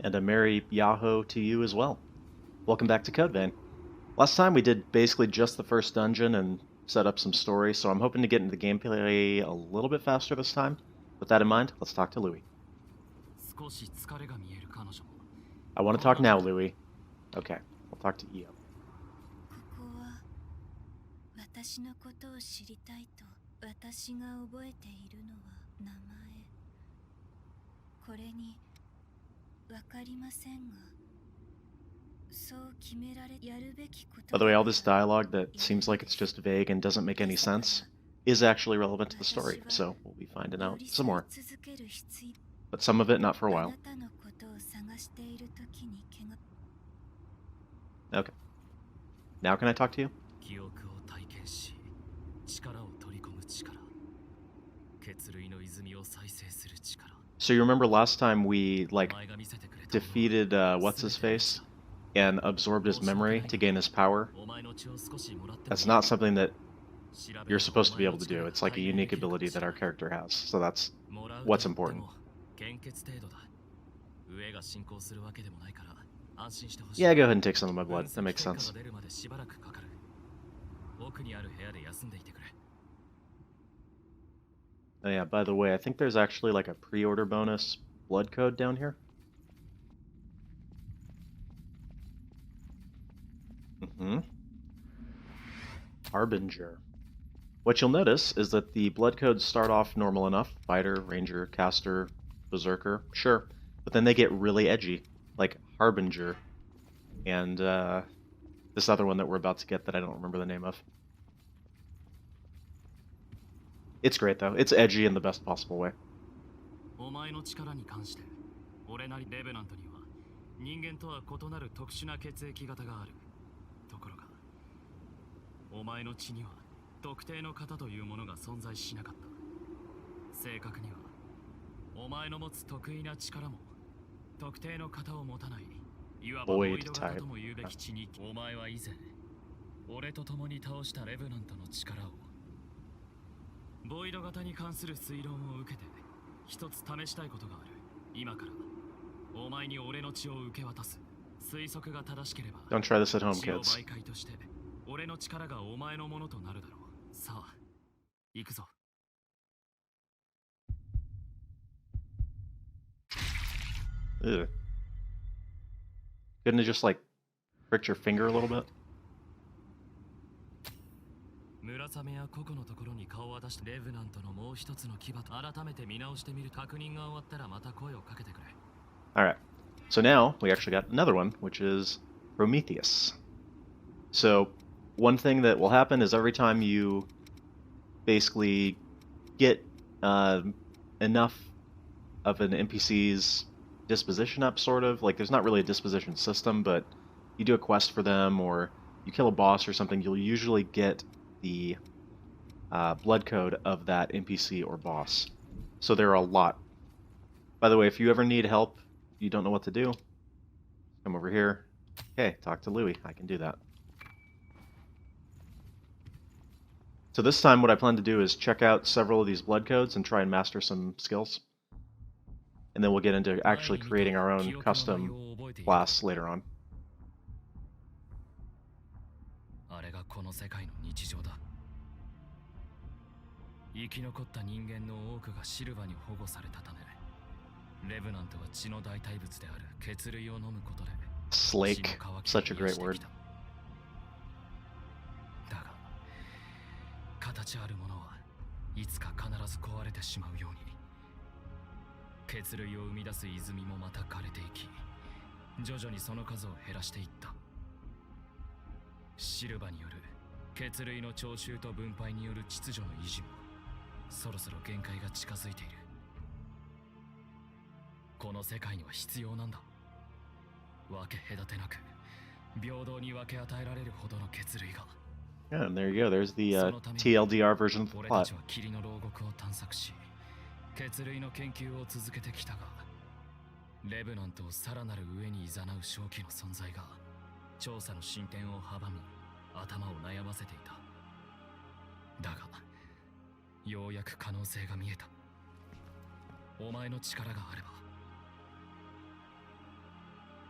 And a merry Yahoo to you as well. Welcome back to Code Vein. Last time we did basically just the first dungeon and set up some story, so I'm hoping to get into the gameplay a little bit faster this time. With that in mind, let's talk to Louis. I want to talk now, Louis. Okay, I'll talk to Io. ここは私のことを知りたいと私が覚えているのは名前。これにわかりませんが、そう決められやるべきこと。By the way, all this dialogue that seems like it's just vague and doesn't make any sense is actually relevant to the story, so we'll be finding out some more. But some of it not for a while. Okay. Now can I talk to you? So you remember last time we, defeated, what's-his-face? And absorbed his memory to gain his power? That's not something that you're supposed to be able to do. It's like a unique ability that our character has, so that's what's important. Yeah, go ahead and take some of my blood. That makes sense. Oh yeah, by the way, I think there's actually like a pre-order bonus blood code down here. Harbinger. What you'll notice is that the blood codes start off normal enough. Fighter, Ranger, Caster, Berserker, sure. But then they get really edgy, like Harbinger. And this other one that we're about to get that I don't remember the name of. It's great though. It's edgy in the best possible way. お前の力に関して俺なりレベナントには人間とは異なる特殊な血液型がある。ところがお前の血には特定の型というものが存在しなかった。正確にはお前の持つ得意な力も特定の型を持たない、いわばボイド型とも言うべき血に。お前は以前俺と共に倒したレベナントの力をボイド型に関する推論を受けて一つ試したいことがある。今からお前に俺の血を受け渡す。推測が正しければ Don't try this at home, kids. 媒介として俺の力がお前のものとなるだろう。さあ、行くぞ。Ugh. Couldn't it just prick your finger a little bit? 村雨や個々のところに顔を出してレブナントのもう一つの牙と改めて見直してみる。確認が終わったらまた声をかけてくれ。Alright. So now we actually got another one, which is Prometheus. So one thing that will happen is every time you basically get enough of an NPC's disposition up, sort of, there's not really a disposition system, but you do a quest for them or you kill a boss or something, you'll usually get the blood code of that NPC or boss. So there are a lot. By the way, if you ever need help, you don't know what to do, come over here. Okay, talk to Louis. I can do that. So this time what I plan to do is check out several of these blood codes and try and master some skills. And then we'll get into actually creating our own custom class later on. あれがこの世界の日常だ。生き残った人間の多くがシルバに保護されたため、レブナントは血の代替物である血類を飲むことで Slake, such a great word. だが、形あるものはいつか必ず壊れてしまうように、血類を生み出す泉もまた枯れていき、徐々にその数を減らしていった。シルバによる血類の徴収と分配による秩序の維持もそろそろ限界が近づいている。この世界には必要なんだ。分け隔てなく平等に分け与えられるほどの血類が。Yeah, and there you go. There's the TLDR version of the 俺 plot. たちは霧の牢獄を探索し、血類の研究を続けてきたが、レブナントをさらなる上に誘う正気の存在が調査の進展を阻み、頭を悩ませていた。だが、ようやく可能性が見えた。お前の力があれば。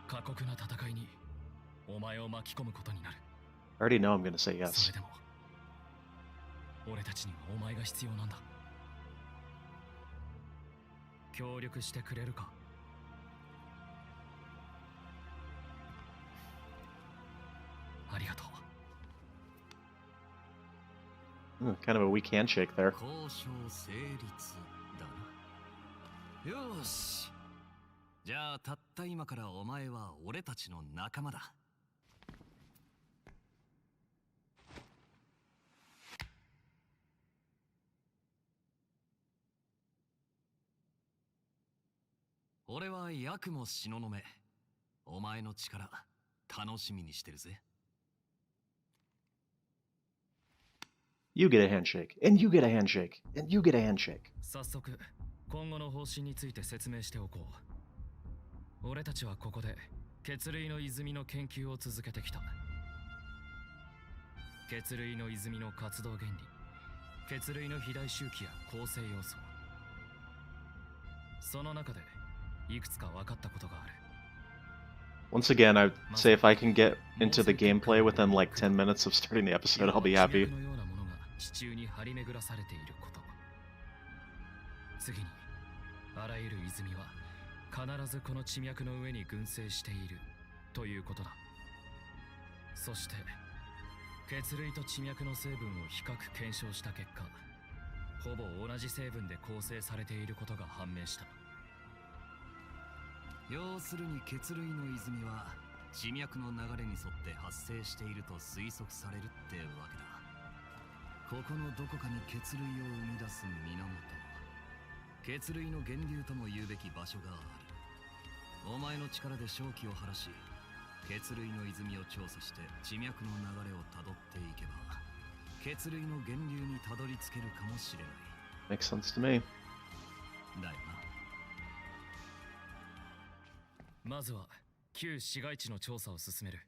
過酷な戦いにお前を巻き込むことになる。 I already know I'm gonna say そ yes. れでも俺たちにはお前が必要なんだ。協力してくれるか？ありがとう。 Kind of a weak handshake there. 交渉成立だな。よし。じゃあたった今からお前は俺たちの仲間だ。俺はヤクも東雲。お前の力楽しみにしてるぜ。 You get a handshake, and you get a handshake, and you get a handshake. 早速今後の方針について説明しておこう。俺たちはここで血類の泉の研究を続けてきた。血類の泉の活動原理、血類の肥大周期や構成要素、その中でいくつか分かったことがある。 Once again, I'd say if I can get into the gameplay within like 10 minutes of starting the episode, I'll be happy. のようなものが地中に張り巡らされていること。次に、あらゆる泉は必ずこの地脈の上に群生しているということだ。そして血類と地脈の成分を比較検証した結果、ほぼ同じ成分で構成されていることが判明した。要するに血類の泉は地脈の流れに沿って発生していると推測されるってわけだ。ここのどこかに血類を生み出す源、血類の源流とも言うべき場所がある。お前の力で正気を晴らし、血類の泉を調査して地脈の流れをたどっていけば、血類の源流にたどり着けるかもしれない。 Makes sense to me. だよな。まずは旧市街地の調査を進める。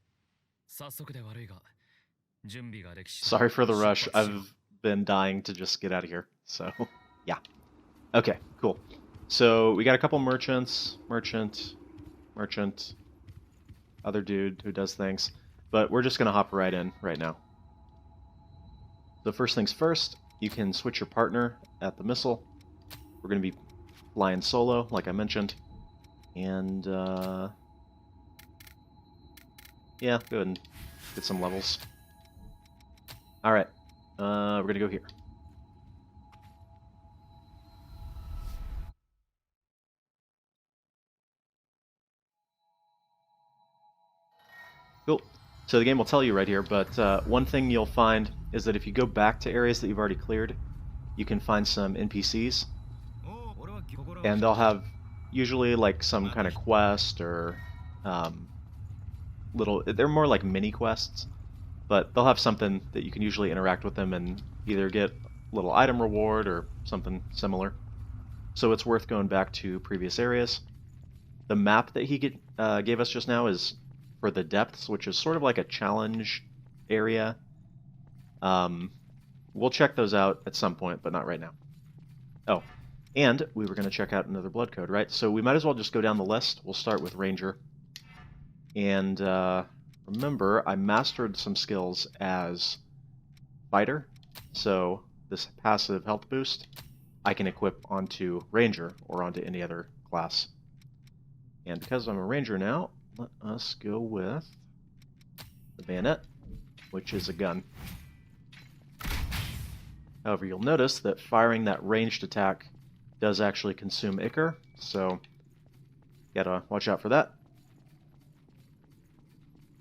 早速で悪いが準備ができ次第 Sorry for the rush. 出発しよう。 I've been dying to just get out of here. So, yeah. Okay, cool. So, we got a couple merchants, merchant, other dude who does things. But we're just going to hop right in right now. So, first things first, you can switch your partner at the missile. We're going to be flying solo, like I mentioned. And, yeah, go ahead and get some levels. Alright, we're gonna go here. Cool. So the game will tell you right here, but one thing you'll find is that if you go back to areas that you've already cleared, you can find some NPCs. And they'll have usually like some kind of quest or they're more like mini quests, but they'll have something that you can usually interact with them and either get a little item reward or something similar. So it's worth going back to previous areas. The map that he gave us just now is for the depths, which is sort of like a challenge area. We'll check those out at some point, but not right now. Oh, and we were going to check out another blood code, right? So we might as well just go down the list. We'll start with Ranger. And remember, I mastered some skills as Fighter. So this passive health boost, I can equip onto Ranger or onto any other class. And because I'm a Ranger now, let us go with the Bayonet, which is a gun. However, you'll notice that firing that ranged attack does actually consume Ichor, so gotta watch out for that.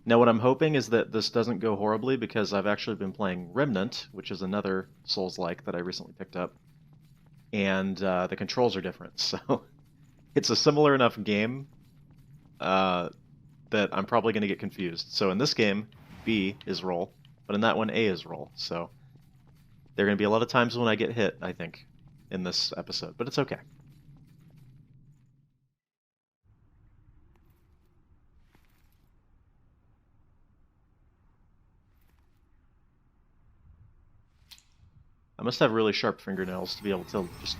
Now what I'm hoping is that this doesn't go horribly because I've actually been playing Remnant, which is another Souls-like that I recently picked up, and the controls are different, so it's a similar enough game that I'm probably going to get confused. So in this game, B is roll, but in that one, A is roll, so there are going to be a lot of times when I get hit, I think, in this episode, but it's okay. I must have really sharp fingernails to be able to just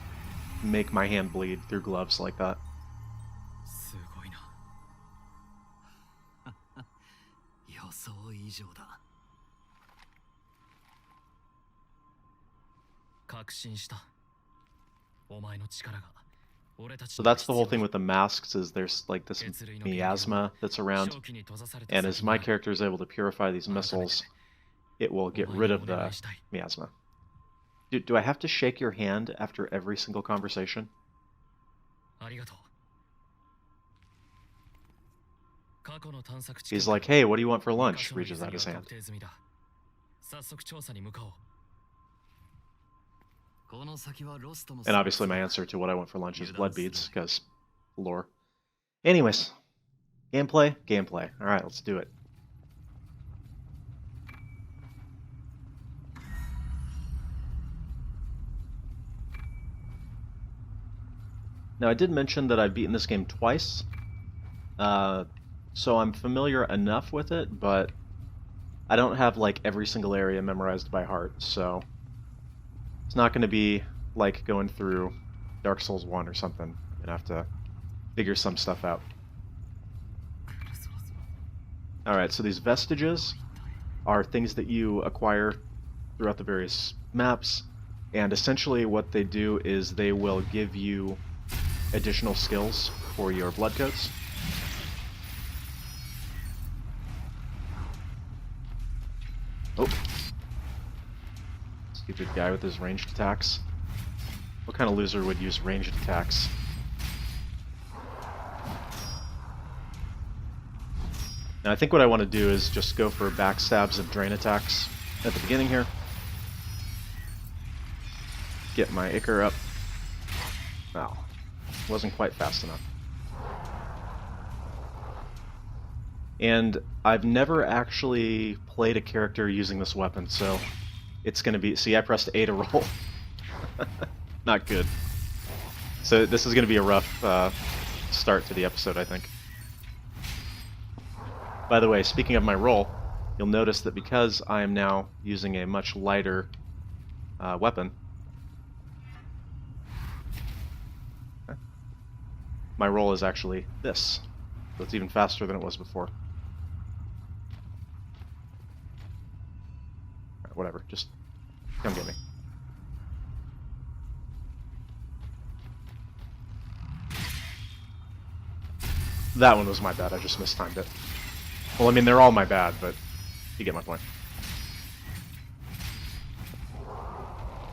make my hand bleed through gloves like that. すごいな。以上だ。確信した。お前の力が俺たち So that's the whole thing with the masks, is there's like this miasma that's around, and as my character is able to purify these missiles, it will get rid of the miasma. Do I have to shake your hand after every single conversation? ありがとう。過去の探索 He's like, hey, what do you want for lunch? Reaches out his hand. 早速調査に向かおう。この先はロストの And obviously my answer to what I want for lunch is blood beads, because lore. Anyways, gameplay. Alright, let's do it. Now, I did mention that I've beaten this game twice, so I'm familiar enough with it, but I don't have like every single area memorized by heart, so it's not going to be like going through Dark Souls 1 or something. I'm going to have to figure some stuff out. Alright, so these vestiges are things that you acquire throughout the various maps, and essentially what they do is they will give you additional skills for your blood coats. Oh. Stupid guy with his ranged attacks. What kind of loser would use ranged attacks? Now I think what I want to do is just go for backstabs and drain attacks at the beginning here. Get my Ichor up. Wow. Wasn't quite fast enough. And I've never actually played a character using this weapon, so it's going to be... See, I pressed A to roll. Not good. So this is going to be a rough start to the episode, I think. By the way, speaking of my roll, you'll notice that because I am now using a much lighter weapon, my roll is actually this. So it's even faster than it was before. Alright, whatever, just come get me. That one was my bad, I just mistimed it. Well, I mean, they're all my bad, but you get my point.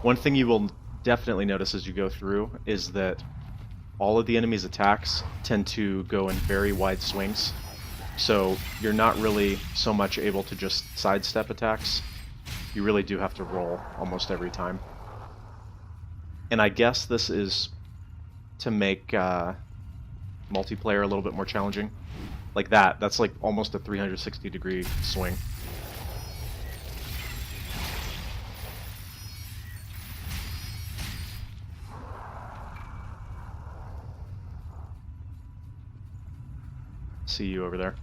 One thing you will definitely notice as you go through is that all of the enemy's attacks tend to go in very wide swings, so you're not really so much able to just sidestep attacks. You really do have to roll almost every time. And I guess this is to make multiplayer a little bit more challenging. Like that's like almost a 360-degree swing. See you over there.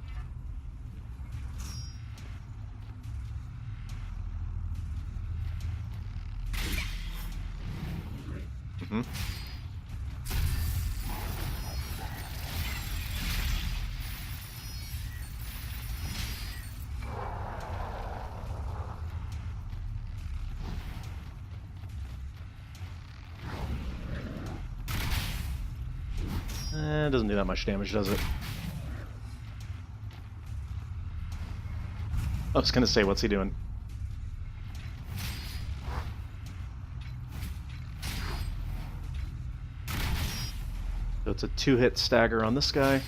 Mm-hmm. It doesn't do that much damage, does it? I was gonna say, what's he doing? So it's a 2-hit stagger on this guy.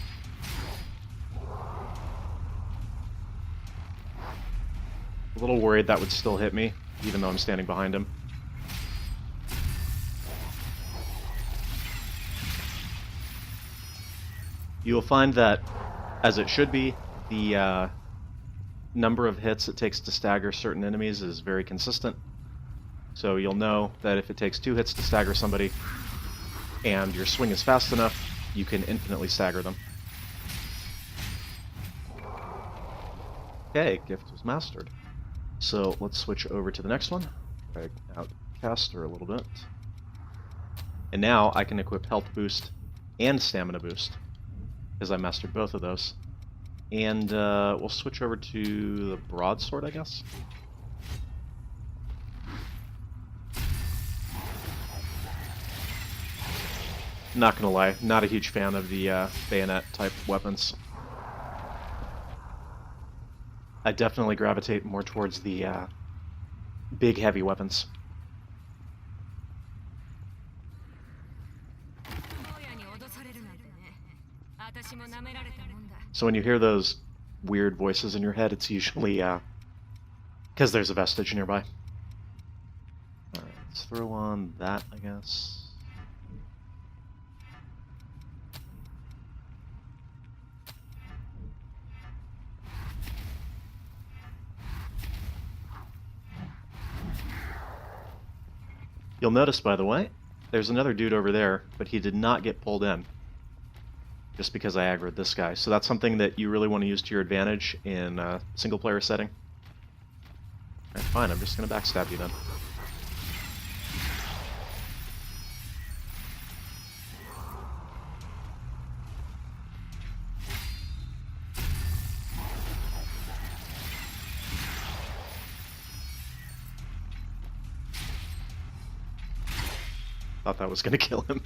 A little worried that would still hit me, even though I'm standing behind him. You will find that, as it should be, the number of hits it takes to stagger certain enemies is very consistent. So you'll know that if it takes 2 hits to stagger somebody, and your swing is fast enough, you can infinitely stagger them. Okay, gift was mastered. So let's switch over to the next one. Drag out caster a little bit. And now I can equip health boost and stamina boost, because I mastered both of those. And we'll switch over to the broadsword, I guess. Not gonna lie, not a huge fan of the bayonet type weapons. I definitely gravitate more towards the big heavy weapons. So when you hear those weird voices in your head, it's usually because there's a vestige nearby. Alright, let's throw on that, I guess. You'll notice, by the way, there's another dude over there, but he did not get pulled in. Just because I aggroed this guy. So that's something that you really want to use to your advantage in a single-player setting. Alright, fine, I'm just going to backstab you then. Thought that was going to kill him.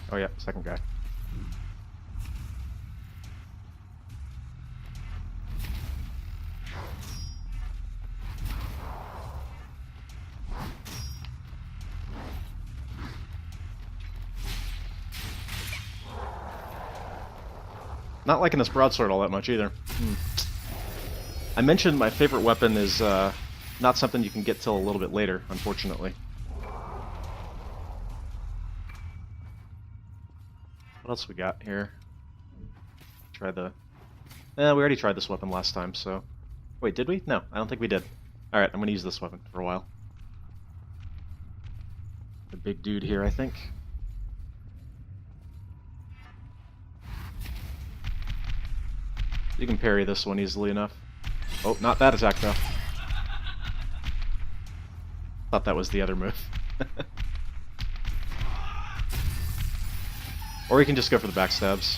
Oh yeah, second guy. Not liking this broadsword all that much either. I mentioned my favorite weapon is not something you can get till a little bit later, unfortunately. What else we got here? Try the... we already tried this weapon last time, so... Wait, did we? No, I don't think we did. Alright, I'm gonna use this weapon for a while. The big dude here, I think. You can parry this one easily enough. Oh, not that attack, though. Thought that was the other move. Or you can just go for the backstabs.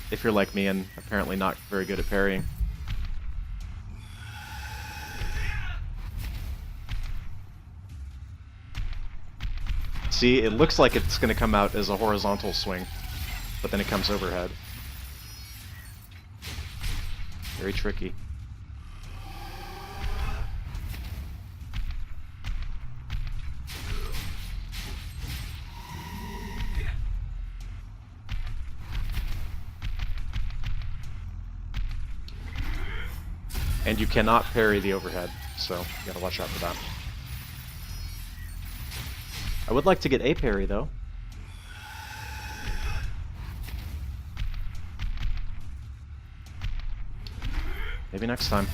If you're like me and apparently not very good at parrying. See, it looks like it's going to come out as a horizontal swing, but then it comes overhead. Very tricky. And you cannot parry the overhead, so you gotta watch out for that. I would like to get a parry, though. Maybe next time.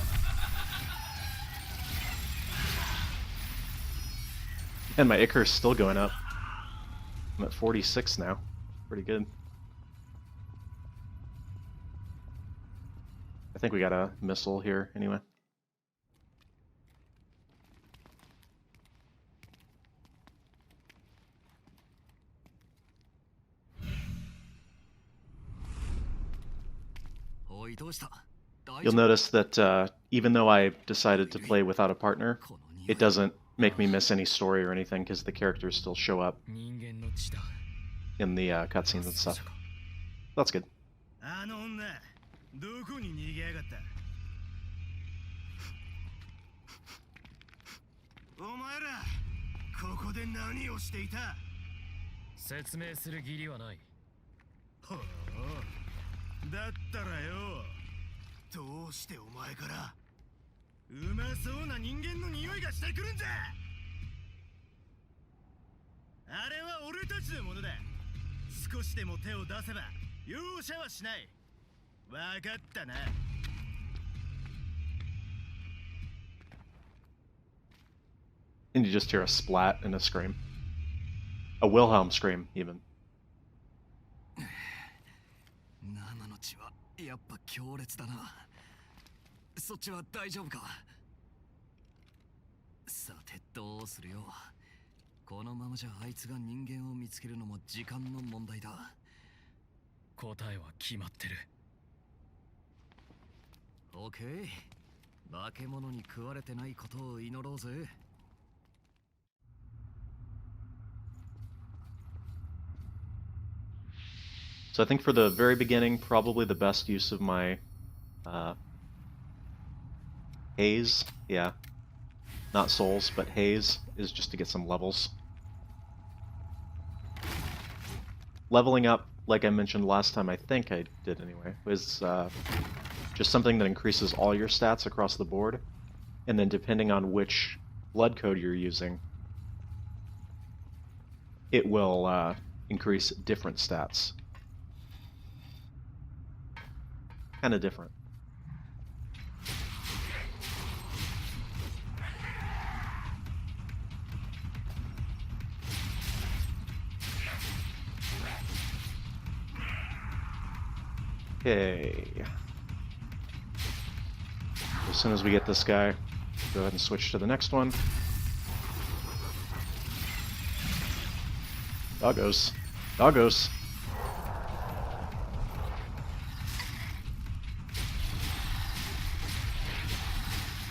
And my Icar's still going up. I'm at 46 now. Pretty good. I think we got a missile here anyway. You'll notice that even though I decided to play without a partner, it doesn't make me miss any story or anything because the characters still show up in the cutscenes and stuff. That's good. どこに逃げやがったお前らここで何をしていた説明する義理はないほうだったらよどうしてお前からうまそうな人間の匂いがしてくるんだあれは俺たちのものだ少しでも手を出せば容赦はしないわかったな And you just hear a splat and a scream. A Wilhelm scream, even. 生の血はやっぱ強烈だなそっちは大丈夫か。さてどうするよ。このままじゃあいつが人間を見つけるのも時間の問題だ。答えは決まってる。オッケー。化け物に食われてないことを祈ろうぜ。So I think for the very beginning, probably the best use of my haze, yeah, not souls, but haze, is just to get some levels. Leveling up, like I mentioned last time, I think I did anyway, was just something that increases all your stats across the board, and then depending on which blood code you're using, it will increase different stats. Kind of different. Okay. As soon as we get this guy, go ahead and switch to the next one. Doggos. Doggos.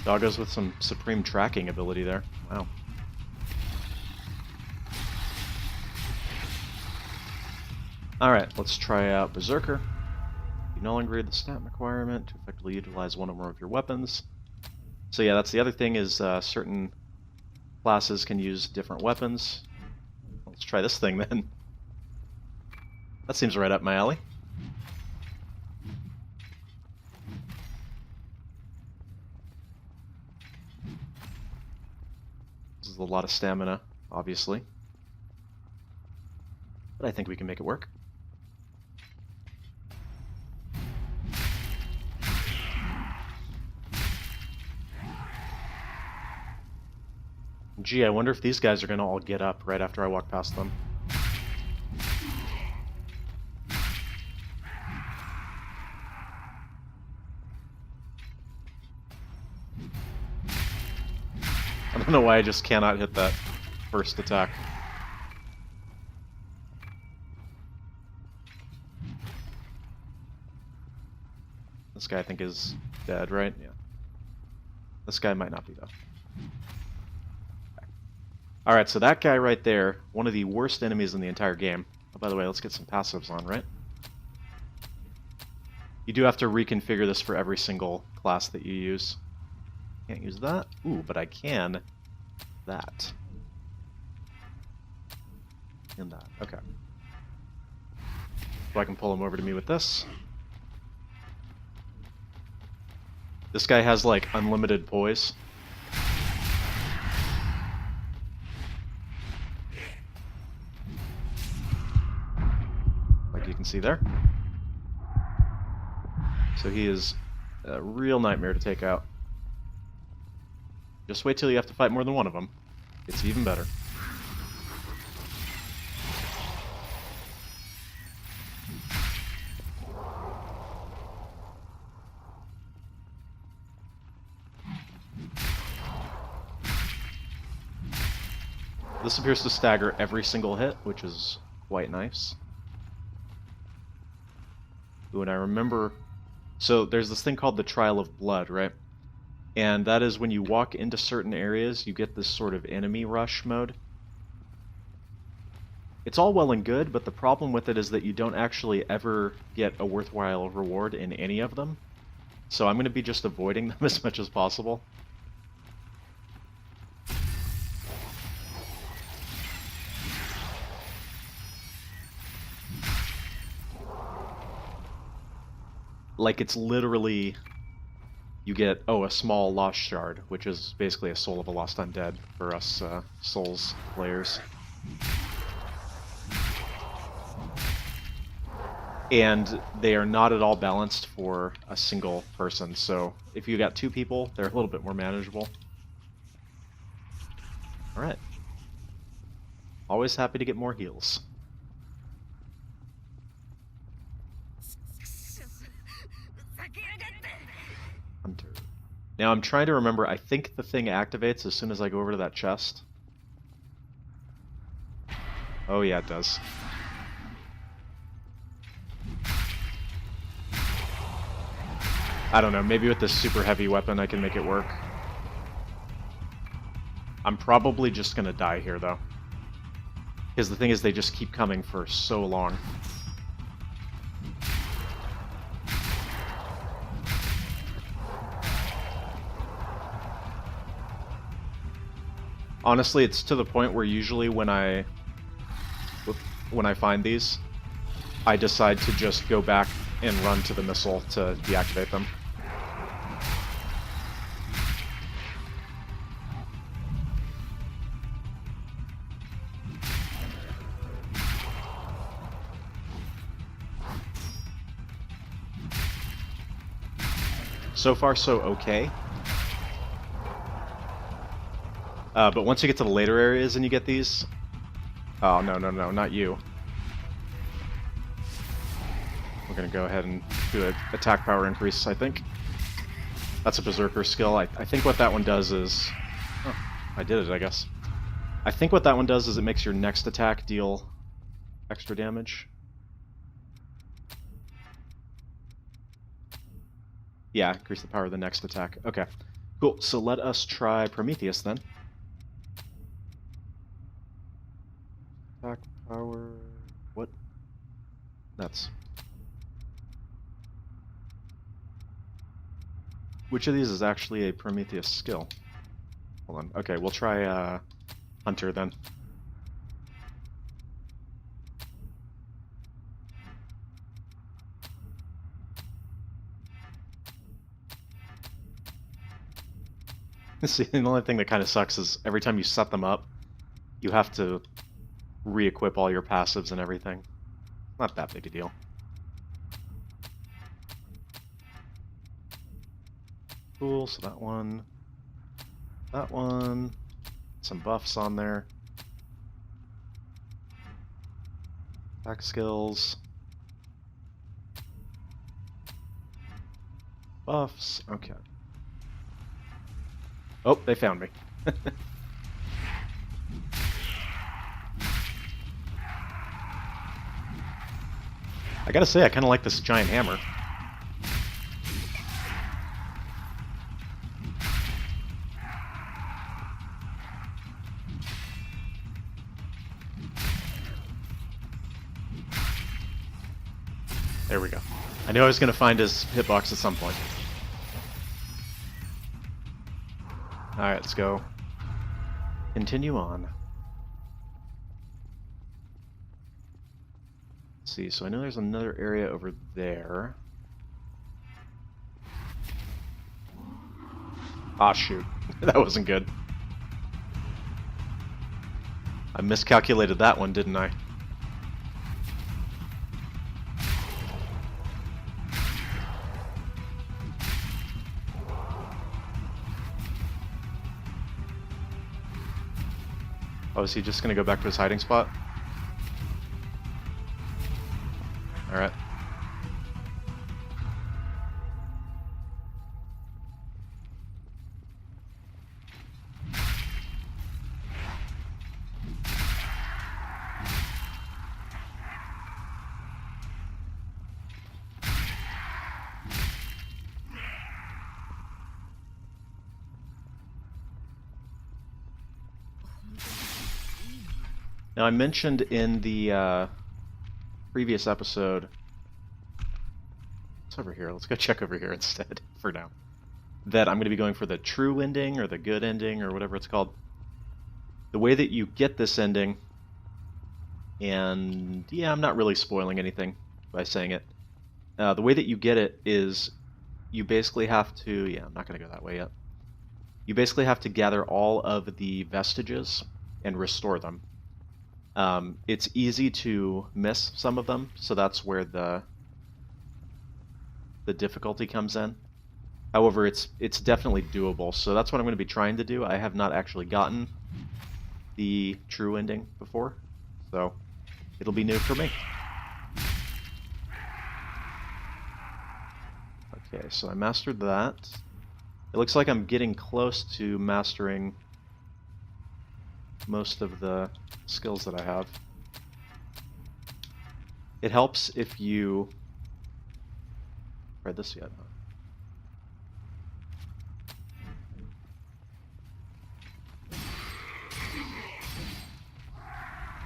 Doggos with some supreme tracking ability there. Wow. Alright, let's try out Berserker. You no longer read the stat requirement to effectively utilize one or more of your weapons. So yeah, that's the other thing is certain classes can use different weapons. Let's try this thing then. That seems right up my alley. This is a lot of stamina, obviously. But I think we can make it work. Gee, I wonder if these guys are going to all get up right after I walk past them. I don't know why I just cannot hit that first attack. This guy I think is dead, right? Yeah. This guy might not be though. Alright, so that guy right there, one of the worst enemies in the entire game. Oh, by the way, let's get some passives on, right? You do have to reconfigure this for every single class that you use. Can't use that. Ooh, but I can that. And that. Okay. So I can pull him over to me with this. This guy has, like, unlimited poise. Like you can see there. So he is a real nightmare to take out. Just wait till you have to fight more than one of them. It's even better. This appears to stagger every single hit, which is quite nice. Ooh, and I remember... So there's this thing called the Trial of Blood, right? And that is when you walk into certain areas, you get this sort of enemy rush mode. It's all well and good, but the problem with it is that you don't actually ever get a worthwhile reward in any of them. So I'm going to be just avoiding them as much as possible. Like, it's literally... You get, a small lost shard, which is basically a soul of a lost undead for us Souls players. And they are not at all balanced for a single person, so if you got two people, they're a little bit more manageable. Alright. Always happy to get more heals. Hunter. Now I'm trying to remember, I think the thing activates as soon as I go over to that chest. Oh yeah, it does. I don't know, maybe with this super heavy weapon I can make it work. I'm probably just gonna die here though. Because the thing is, they just keep coming for so long. Honestly, it's to the point where usually when I find these, I decide to just go back and run to the missile to deactivate them. So far, so okay. But once you get to the later areas and you get these... Oh, no, no, no, not you. We're gonna go ahead and do an attack power increase, I think. That's a Berserker skill. I think what that one does is... Oh, I did it, I guess. I think what that one does is it makes your next attack deal extra damage. Yeah, increase the power of the next attack. Okay, cool. So let us try Prometheus then. Attack power... What? That's... Which of these is actually a Prometheus skill? Hold on. Okay, we'll try Hunter then. See, the only thing that kind of sucks is every time you set them up, you have to re-equip all your passives and everything. Not that big a deal. Cool, so that one, some buffs on there. Attack skills. Buffs, okay. Oh, they found me. I gotta say, I kind of like this giant hammer. There we go. I knew I was going to find his hitbox at some point. Alright, let's go. Continue on. Let's see, so I know there's another area over there. Ah, shoot. That wasn't good. I miscalculated that one, didn't I? Oh, is he just gonna go back to his hiding spot? Alright. Now, I mentioned in the previous episode... What's over here? Let's go check over here instead, for now. That I'm going to be going for the true ending, or the good ending, or whatever it's called. The way that you get this ending... And, yeah, I'm not really spoiling anything by saying it. The way that you get it is you basically have to... Yeah, I'm not going to go that way yet. You basically have to gather all of the vestiges and restore them. It's easy to miss some of them, so that's where the difficulty comes in. However, it's definitely doable, so that's what I'm going to be trying to do. I have not actually gotten the true ending before, so it'll be new for me. Okay, so I mastered that. It looks like I'm getting close to mastering most of the skills that I have. It helps if you... Tried this yet, huh?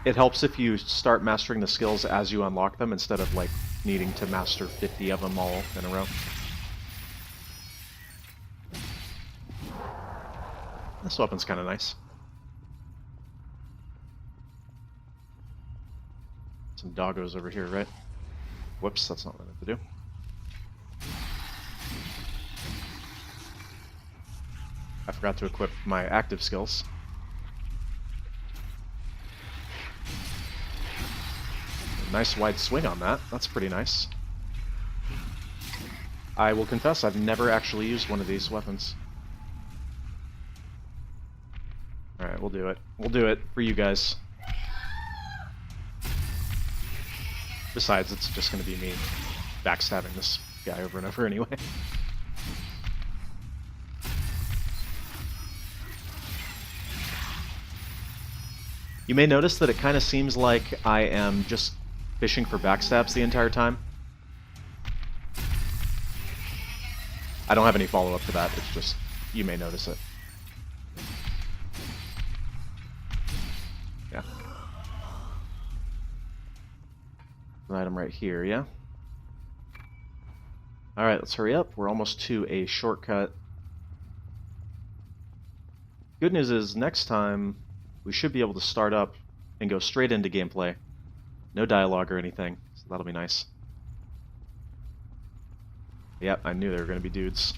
It helps if you start mastering the skills as you unlock them instead of like needing to master 50 of them all in a row. This weapon's kind of nice. Some doggos over here, right? Whoops, that's not what I meant to do. I forgot to equip my active skills. Nice wide swing on that. That's pretty nice. I will confess, I've never actually used one of these weapons. Alright, we'll do it. We'll do it for you guys. Besides, it's just going to be me backstabbing this guy over and over anyway. You may notice that it kind of seems like I am just fishing for backstabs the entire time. I don't have any follow-up to that, it's just, you may notice it. Yeah. An item right here, yeah? Alright, let's hurry up. We're almost to a shortcut. Good news is, next time, we should be able to start up and go straight into gameplay. No dialogue or anything, so that'll be nice. Yep, I knew there were going to be dudes.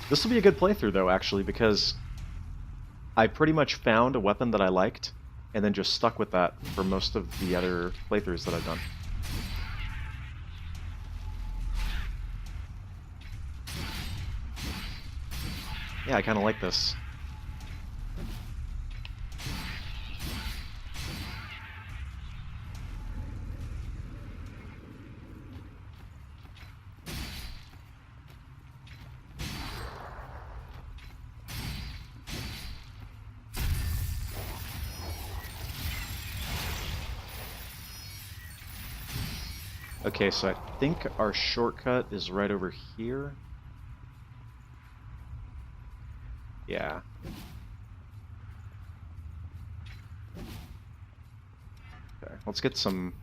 This will be a good playthrough, though, actually, because I pretty much found a weapon that I liked, and then just stuck with that for most of the other playthroughs that I've done. Yeah, I kind of like this. Okay, so I think our shortcut is right over here. Yeah. Okay, let's get some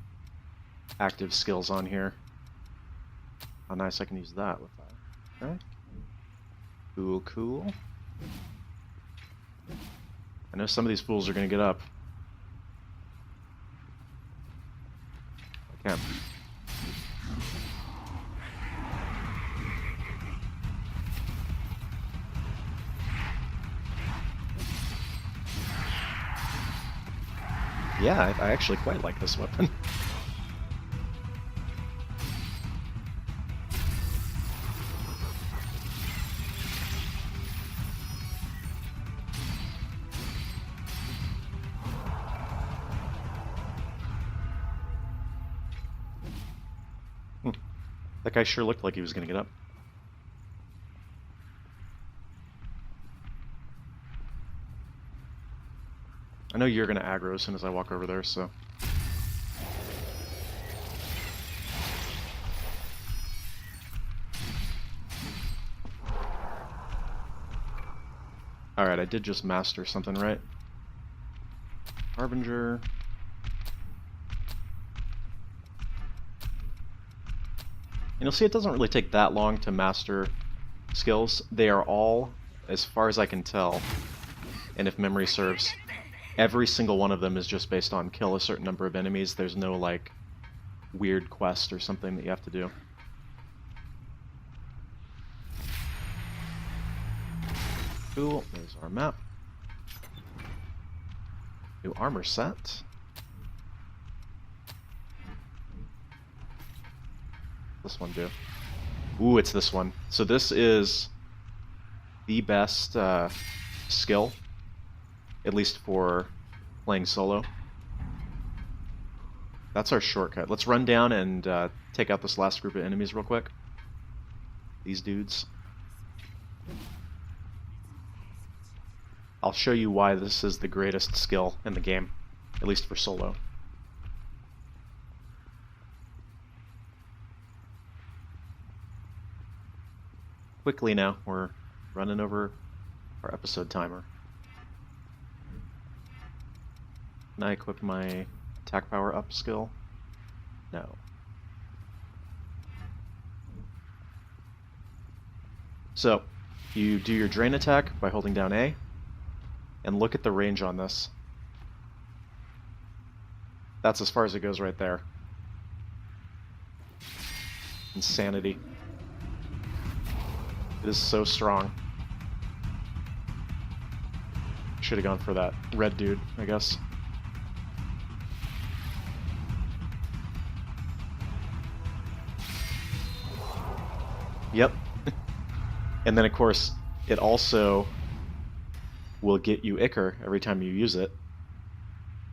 active skills on here. How nice I can use that with that. Okay. Cool, cool. I know some of these fools are gonna get up. I can't. Yeah, I actually quite like this weapon. That guy sure looked like he was going to get up. I know you're going to aggro as soon as I walk over there, so... Alright, I did just master something, right? Harbinger... And you'll see it doesn't really take that long to master skills. They are all, as far as I can tell, and if memory serves, every single one of them is just based on kill a certain number of enemies. There's no, like, weird quest or something that you have to do. Cool, there's our map. New armor set. This one do? Ooh, it's this one. So this is the best skill, at least for playing solo. That's our shortcut. Let's run down and take out this last group of enemies real quick. these dudes. I'll show you why this is the greatest skill in the game, at least for solo. Quickly now, we're running over our episode timer. Can I equip my attack power up skill? No. So, you do your drain attack by holding down A, and look at the range on this. That's as far as it goes right there. Insanity. It is so strong. Should have gone for that red dude, I guess. Yep. And then, of course, it also will get you Ichor every time you use it.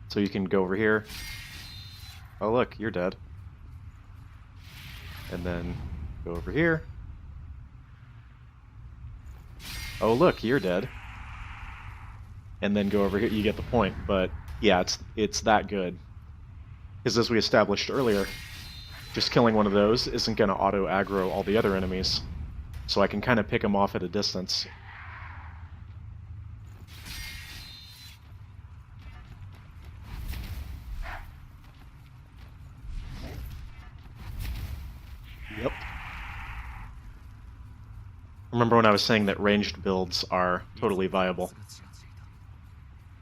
So you can go over here. Oh, look, you're dead. And then go over here. Oh, look, you're dead. And then go over here. You get the point. But yeah, it's that good. Because as we established earlier, just killing one of those isn't going to auto-aggro all the other enemies. So I can kind of pick them off at a distance. Yep. Remember when I was saying that ranged builds are totally viable.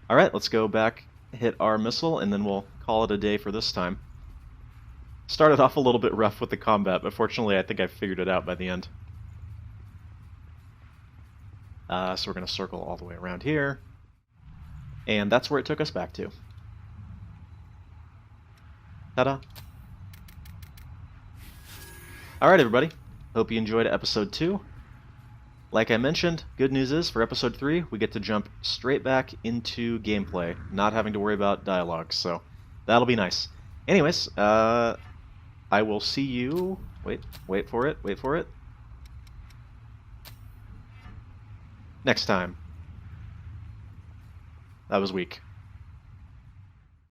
Alright, let's go back, hit our missile, and then we'll call it a day for this time. Started off a little bit rough with the combat, but fortunately I think I figured it out by the end. So we're going to circle all the way around here. And that's where it took us back to. Ta-da! Alright everybody, hope you enjoyed episode 2. Like I mentioned, good news is, for episode 3, we get to jump straight back into gameplay, not having to worry about dialogue, so that'll be nice. Anyways, I will see you... Wait for it. Next time. That was weak.